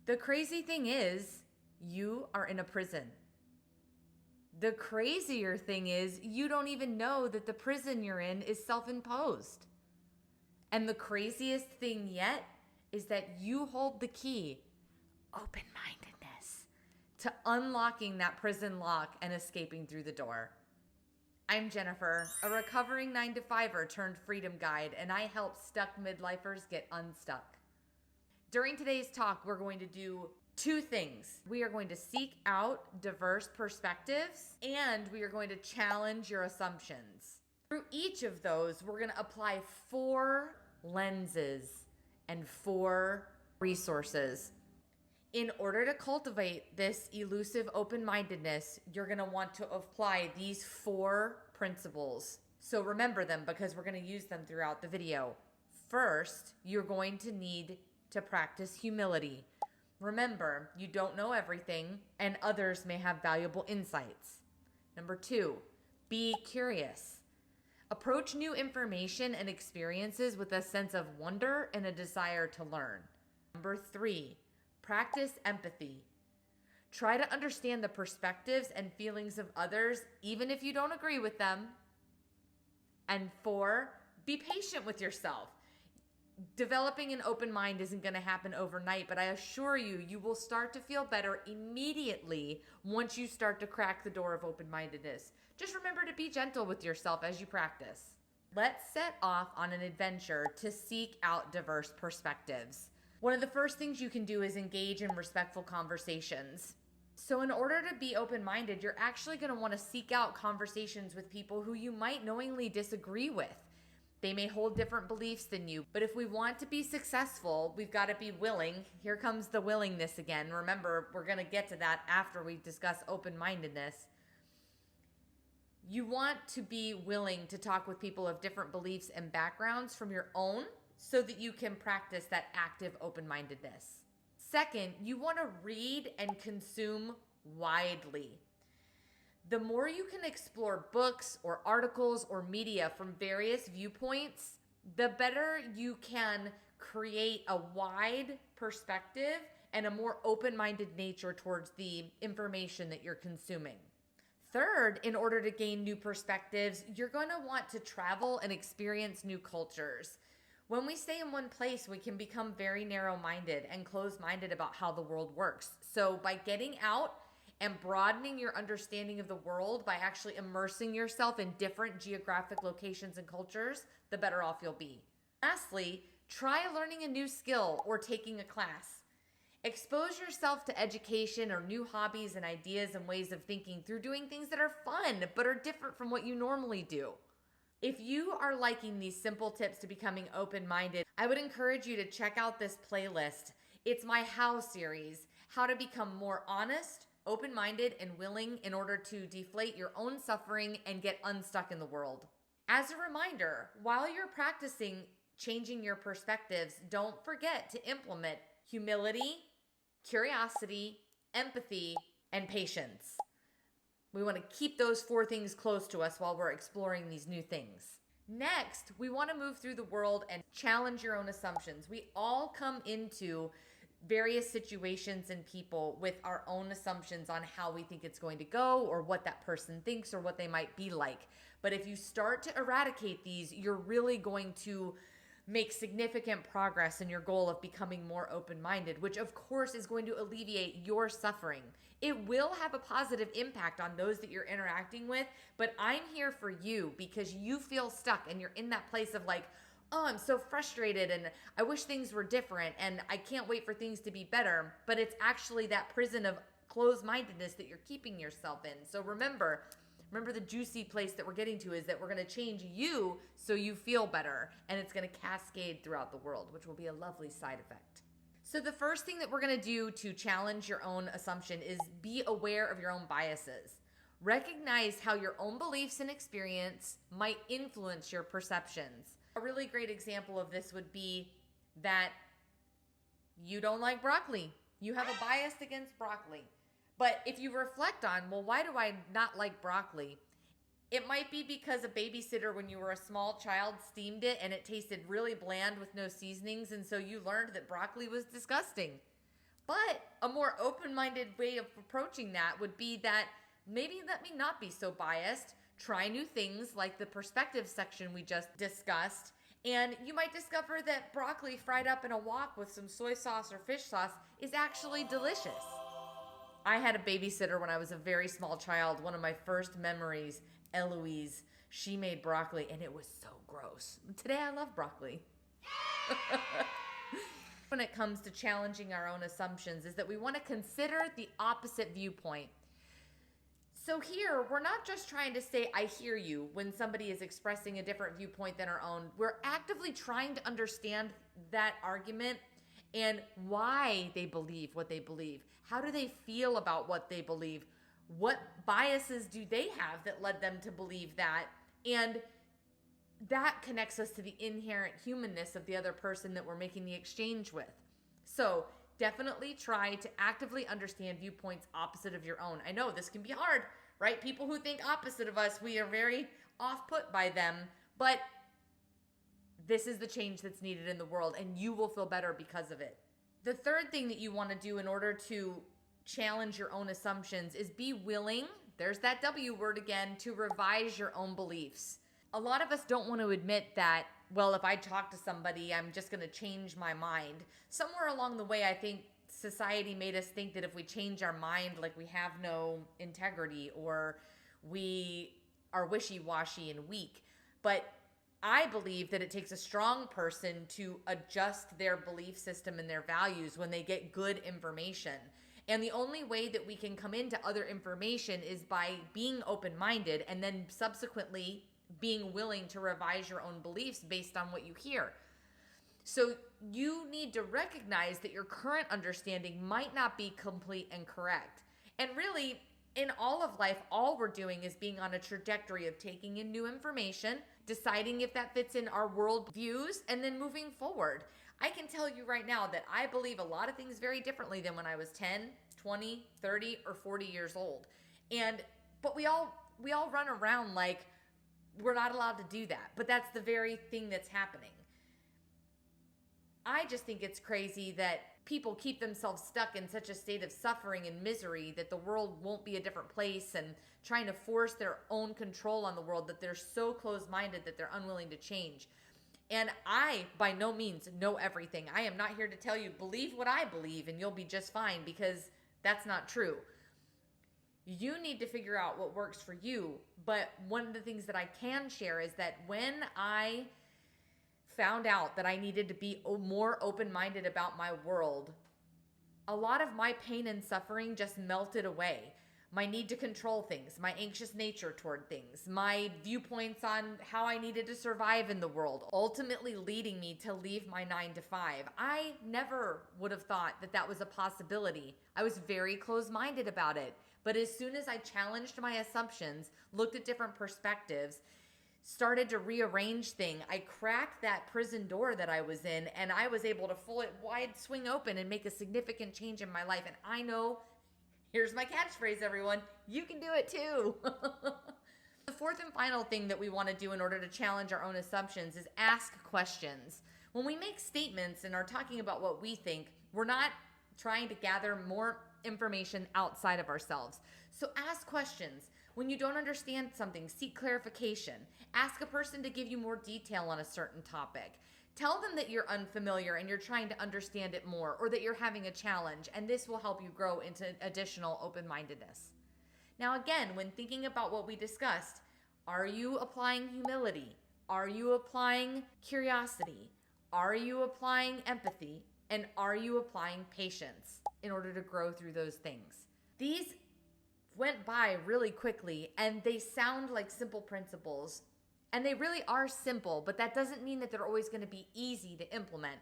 The crazy thing is, you are in a prison. The crazier thing is, you don't even know that the prison you're in is self-imposed. And the craziest thing yet is that you hold the key, open-mindedness, to unlocking that prison lock and escaping through the door. I'm Jennifer, a recovering 9-to-5er turned freedom guide, and I help stuck midlifers get unstuck. During today's talk, we're going to do two things. We are going to seek out diverse perspectives, and we are going to challenge your assumptions. Through each of those, we're going to apply 4 lenses and 4 resources. In order to cultivate this elusive open-mindedness, you're going to want to apply these 4 principles. So remember them because we're going to use them throughout the video. First, you're going to need to practice humility. Remember, you don't know everything and others may have valuable insights. Number 2, be curious. Approach new information and experiences with a sense of wonder and a desire to learn. Number 3, practice empathy. Try to understand the perspectives and feelings of others, even if you don't agree with them. And 4, be patient with yourself. Developing an open mind isn't going to happen overnight, but I assure you, you will start to feel better immediately once you start to crack the door of open-mindedness. Just remember to be gentle with yourself as you practice. Let's set off on an adventure to seek out diverse perspectives. One of the first things you can do is engage in respectful conversations. So in order to be open-minded, you're actually going to want to seek out conversations with people who you might knowingly disagree with. They may hold different beliefs than you, but if we want to be successful, we've got to be willing. Here comes the willingness again. Remember, we're going to get to that after we discuss open-mindedness. You want to be willing to talk with people of different beliefs and backgrounds from your own so that you can practice that active open-mindedness. Second, you want to read and consume widely. The more you can explore books or articles or media from various viewpoints, the better you can create a wide perspective and a more open-minded nature towards the information that you're consuming. Third, in order to gain new perspectives, you're going to want to travel and experience new cultures. When we stay in one place, we can become very narrow-minded and closed-minded about how the world works. So by getting out and broadening your understanding of the world by actually immersing yourself in different geographic locations and cultures, the better off you'll be. Lastly, try learning a new skill or taking a class. Expose yourself to education or new hobbies and ideas and ways of thinking through doing things that are fun but are different from what you normally do. If you are liking these simple tips to becoming open-minded, I would encourage you to check out this playlist. It's my How series, how to become more honest, open-minded, and willing in order to deflate your own suffering and get unstuck in the world. As a reminder, while you're practicing changing your perspectives, don't forget to implement humility, curiosity, empathy, and patience. We want to keep those 4 things close to us while we're exploring these new things. Next, we want to move through the world and challenge your own assumptions. We all come into various situations and people with our own assumptions on how we think it's going to go or what that person thinks or what they might be like. But if you start to eradicate these, you're really going to make significant progress in your goal of becoming more open-minded, which of course is going to alleviate your suffering. It will have a positive impact on those that you're interacting with, but I'm here for you because you feel stuck and you're in that place of like, oh, I'm so frustrated and I wish things were different and I can't wait for things to be better. But it's actually that prison of closed-mindedness that you're keeping yourself in. So remember the juicy place that we're getting to is that we're going to change you so you feel better and it's going to cascade throughout the world, which will be a lovely side effect. So the first thing that we're going to do to challenge your own assumption is be aware of your own biases. Recognize how your own beliefs and experience might influence your perceptions. A really great example of this would be that you don't like broccoli. You have a bias against broccoli. But if you reflect on, well, why do I not like broccoli? It might be because a babysitter when you were a small child steamed it and it tasted really bland with no seasonings, and so you learned that broccoli was disgusting. But a more open-minded way of approaching that would be that maybe let me not be so biased, try new things like the perspective section we just discussed, and you might discover that broccoli fried up in a wok with some soy sauce or fish sauce is actually delicious. I had a babysitter when I was a very small child. One of my first memories, Eloise, she made broccoli and it was so gross. Today I love broccoli. When it comes to challenging our own assumptions is that we want to consider the opposite viewpoint. So here, we're not just trying to say, I hear you, when somebody is expressing a different viewpoint than our own. We're actively trying to understand that argument and why they believe what they believe. How do they feel about what they believe? What biases do they have that led them to believe that? And that connects us to the inherent humanness of the other person that we're making the exchange with. So definitely try to actively understand viewpoints opposite of your own. I know this can be hard, right? People who think opposite of us, we are very off-put by them, but this is the change that's needed in the world, and you will feel better because of it. The third thing that you want to do in order to challenge your own assumptions is be willing, there's that W word again, to revise your own beliefs. A lot of us don't want to admit that, well, if I talk to somebody, I'm just going to change my mind. Somewhere along the way, I think society made us think that if we change our mind, like we have no integrity or we are wishy-washy and weak. But I believe that it takes a strong person to adjust their belief system and their values when they get good information. And the only way that we can come into other information is by being open-minded and then subsequently being willing to revise your own beliefs based on what you hear. So you need to recognize that your current understanding might not be complete and correct. And really, in all of life, all we're doing is being on a trajectory of taking in new information, deciding if that fits in our world views, and then moving forward. I can tell you right now that I believe a lot of things very differently than when I was 10, 20, 30, or 40 years old. But we all run around like we're not allowed to do that. But that's the very thing that's happening. I just think it's crazy that people keep themselves stuck in such a state of suffering and misery that the world won't be a different place, and trying to force their own control on the world, that they're so closed-minded that they're unwilling to change. And I, by no means, know everything. I am not here to tell you, believe what I believe and you'll be just fine, because that's not true. You need to figure out what works for you. But one of the things that I can share is that when I found out that I needed to be more open-minded about my world, a lot of my pain and suffering just melted away. My need to control things, my anxious nature toward things, my viewpoints on how I needed to survive in the world, ultimately leading me to leave my 9 to 5. I never would have thought that that was a possibility. I was very closed-minded about it. But as soon as I challenged my assumptions, looked at different perspectives, started to rearrange things, I cracked that prison door that I was in, and I was able to pull it wide swing open and make a significant change in my life. And I know, here's my catchphrase, everyone, you can do it too. The fourth and final thing that we want to do in order to challenge our own assumptions is ask questions. When we make statements and are talking about what we think, we're not trying to gather more information outside of ourselves. So ask questions. When you don't understand something, seek clarification. Ask a person to give you more detail on a certain topic. Tell them that you're unfamiliar and you're trying to understand it more, or that you're having a challenge, and this will help you grow into additional open-mindedness. Now again, when thinking about what we discussed, are you applying humility? Are you applying curiosity? Are you applying empathy? And are you applying patience in order to grow through those things? These went by really quickly, and they sound like simple principles, and they really are simple, but that doesn't mean that they're always going to be easy to implement.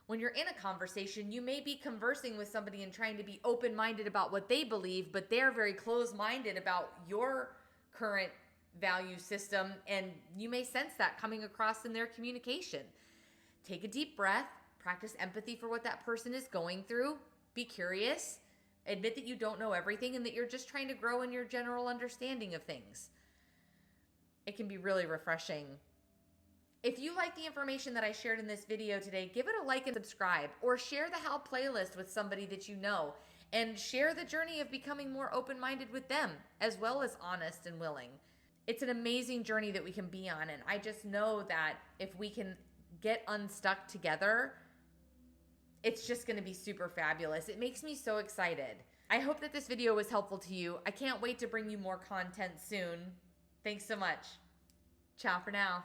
When you're in a conversation, you may be conversing with somebody and trying to be open-minded about what they believe, but they're very closed-minded about your current value system, and you may sense that coming across in their communication. Take a deep breath, practice empathy for what that person is going through, be curious, admit that you don't know everything and that you're just trying to grow in your general understanding of things. It can be really refreshing. If you like the information that I shared in this video today, give it a like and subscribe, or share the How playlist with somebody that you know, and share the journey of becoming more open-minded with them, as well as honest and willing. It's an amazing journey that we can be on, and I just know that if we can get unstuck together, it's just going to be super fabulous. It makes me so excited. I hope that this video was helpful to you. I can't wait to bring you more content soon. Thanks so much. Ciao for now.